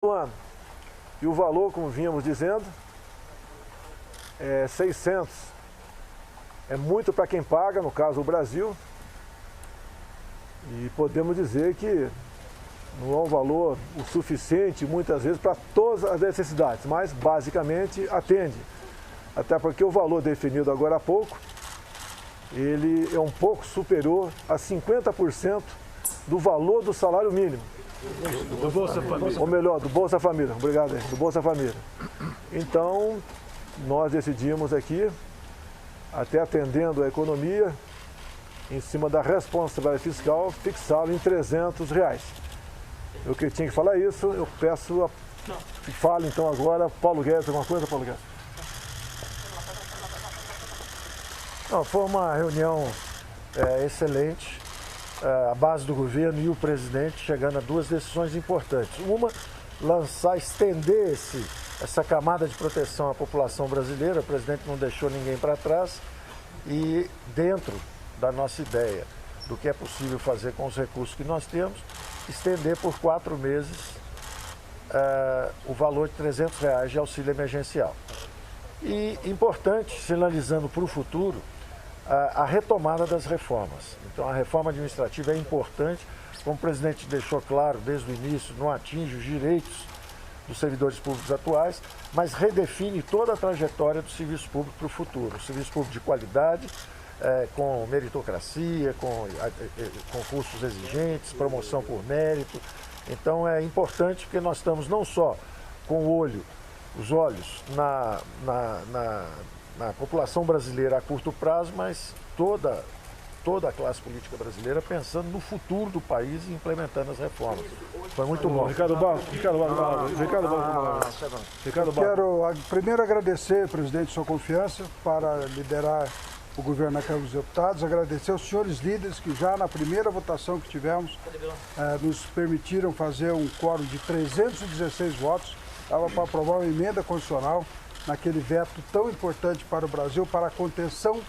ano. E o valor, como vínhamos dizendo, é 600. É muito para quem paga, no caso o Brasil. E podemos dizer que não é um valor o suficiente, muitas vezes, para todas as necessidades, mas basicamente atende. Até porque o valor definido agora há pouco, ele é um pouco superior a 50% do valor do salário mínimo. Do Bolsa Família. Ou melhor, do Bolsa Família. Obrigado, do Bolsa Família. Então, nós decidimos aqui, até atendendo a economia, em cima da responsabilidade fiscal, fixá-lo em R$300. Eu que tinha que falar isso, eu peço que fale então agora, Paulo Guedes, alguma coisa, Paulo Guedes? Não, foi uma reunião excelente, a base do governo e o presidente chegando a duas decisões importantes. Uma, estender essa camada de proteção à população brasileira, o presidente não deixou ninguém para trás, e dentro da nossa ideia do que é possível fazer com os recursos que nós temos, estender por 4 meses o valor de R$300 de auxílio emergencial. E importante, sinalizando para o futuro, a retomada das reformas. Então, a reforma administrativa é importante, como o presidente deixou claro desde o início, não atinge os direitos dos servidores públicos atuais, mas redefine toda a trajetória do serviço público para o futuro. O serviço público de qualidade, com meritocracia, com concursos exigentes, promoção por mérito. Então, é importante porque nós estamos não só com os olhos na população brasileira a curto prazo, mas toda a classe política brasileira pensando no futuro do país e implementando as reformas. Foi muito bom. Ricardo Barros. Quero primeiro agradecer, presidente, sua confiança para liderar o governo na Câmara dos Deputados, agradecer aos senhores líderes que já na primeira votação que tivemos nos permitiram fazer um quórum de 316 votos, dava para aprovar uma emenda constitucional naquele veto tão importante para o Brasil, para a contenção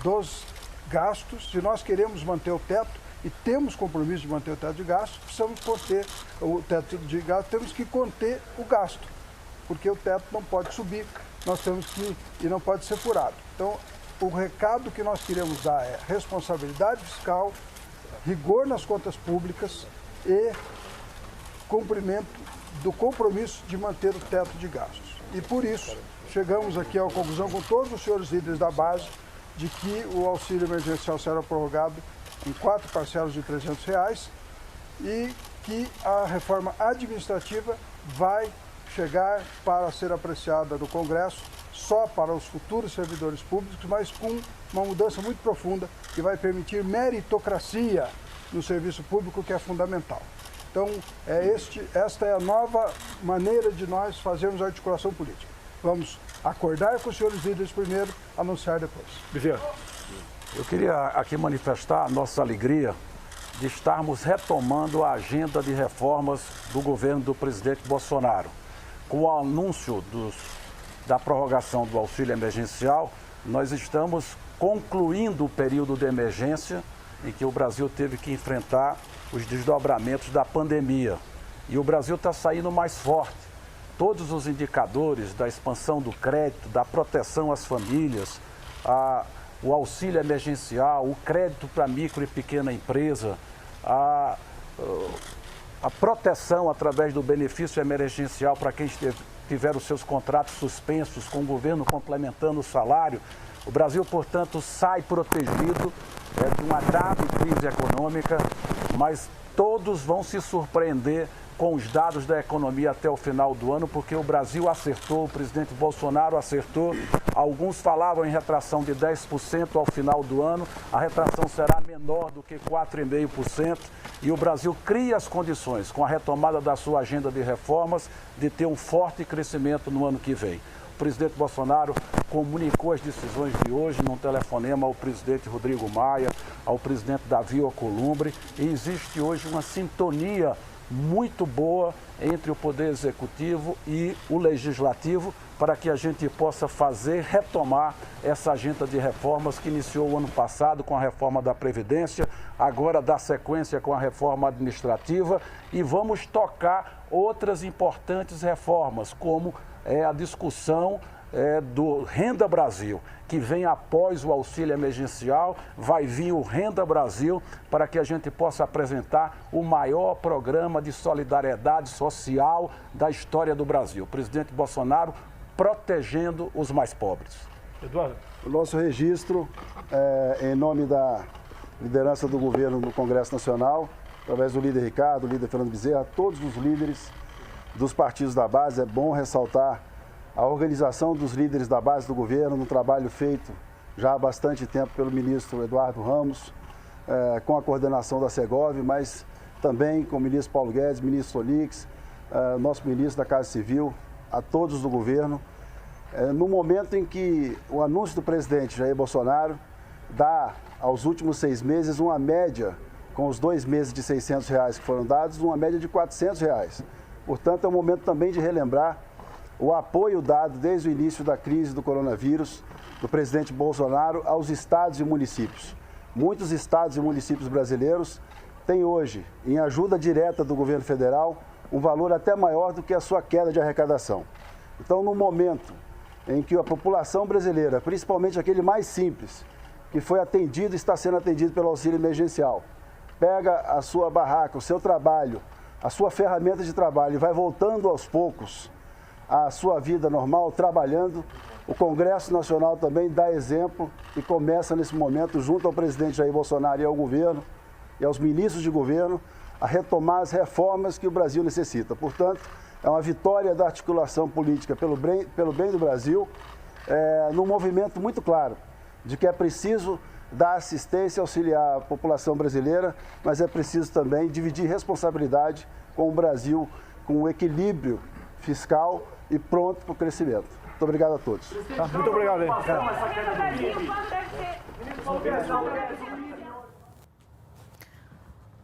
dos gastos. Se nós queremos manter o teto e temos compromisso de manter o teto de gastos, precisamos conter o teto de gastos, temos que conter o gasto, porque o teto não pode subir, e não pode ser furado. Então, o recado que nós queremos dar é responsabilidade fiscal, rigor nas contas públicas e cumprimento do compromisso de manter o teto de gastos. E por isso, chegamos aqui à conclusão com todos os senhores líderes da base de que o auxílio emergencial será prorrogado em 4 parcelas de R$300 e que a reforma administrativa vai chegar para ser apreciada no Congresso só para os futuros servidores públicos, mas com uma mudança muito profunda que vai permitir meritocracia no serviço público, que é fundamental. Então, esta é a nova maneira de nós fazermos a articulação política. Vamos acordar com os senhores líderes primeiro, anunciar depois. Eu queria aqui manifestar a nossa alegria de estarmos retomando a agenda de reformas do governo do presidente Bolsonaro. Com o anúncio da prorrogação do auxílio emergencial, nós estamos concluindo o período de emergência em que o Brasil teve que enfrentar os desdobramentos da pandemia. E o Brasil está saindo mais forte. Todos os indicadores da expansão do crédito, da proteção às famílias, o auxílio emergencial, o crédito para micro e pequena empresa, a proteção através do benefício emergencial para quem tiver os seus contratos suspensos, com o governo complementando o salário. O Brasil, portanto, sai protegido de uma grave crise econômica, mas todos vão se surpreender com os dados da economia até o final do ano, porque o Brasil acertou, o presidente Bolsonaro acertou. Alguns falavam em retração de 10% ao final do ano, a retração será menor do que 4,5%, e o Brasil cria as condições, com a retomada da sua agenda de reformas, de ter um forte crescimento no ano que vem. O presidente Bolsonaro comunicou as decisões de hoje num telefonema ao presidente Rodrigo Maia, ao presidente Davi Alcolumbre, e existe hoje uma sintonia muito boa entre o Poder Executivo e o Legislativo para que a gente possa retomar essa agenda de reformas que iniciou o ano passado com a reforma da Previdência, agora dá sequência com a reforma administrativa e vamos tocar outras importantes reformas, como a discussão do Renda Brasil, que vem após o auxílio emergencial, vai vir o Renda Brasil para que a gente possa apresentar o maior programa de solidariedade social da história do Brasil. O presidente Bolsonaro protegendo os mais pobres. Eduardo. O nosso registro, em nome da liderança do governo no Congresso Nacional, através do líder Ricardo, do líder Fernando Bezerra, todos os líderes dos partidos da base, é bom ressaltar a organização dos líderes da base do governo, no trabalho feito já há bastante tempo pelo ministro Eduardo Ramos, com a coordenação da Segov, mas também com o ministro Paulo Guedes, ministro Solix, nosso ministro da Casa Civil, a todos do governo. No momento em que o anúncio do presidente Jair Bolsonaro dá aos últimos 6 meses uma média, com os 2 meses de R$600 que foram dados, uma média de R$400. Portanto, é um momento também de relembrar o apoio dado desde o início da crise do coronavírus do presidente Bolsonaro aos estados e municípios. Muitos estados e municípios brasileiros têm hoje, em ajuda direta do governo federal, um valor até maior do que a sua queda de arrecadação. Então, no momento em que a população brasileira, principalmente aquele mais simples, que foi atendido e está sendo atendido pelo auxílio emergencial, pega a sua barraca, o seu trabalho, a sua ferramenta de trabalho e vai voltando aos poucos à sua vida normal, trabalhando, o Congresso Nacional também dá exemplo e começa nesse momento, junto ao presidente Jair Bolsonaro e ao governo e aos ministros de governo, a retomar as reformas que o Brasil necessita. Portanto, é uma vitória da articulação política pelo bem do Brasil, num movimento muito claro de que é preciso dar assistência, auxiliar a população brasileira, mas é preciso também dividir responsabilidade com o Brasil, com o equilíbrio fiscal e pronto para o crescimento. Muito obrigado a todos. Muito obrigado, hein?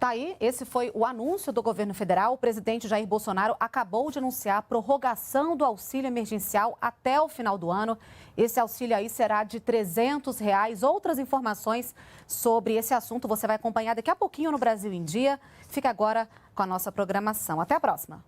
Tá aí, esse foi o anúncio do governo federal. O presidente Jair Bolsonaro acabou de anunciar a prorrogação do auxílio emergencial até o final do ano. Esse auxílio aí será de R$300. Outras informações sobre esse assunto você vai acompanhar daqui a pouquinho no Brasil em Dia. Fica agora com a nossa programação. Até a próxima.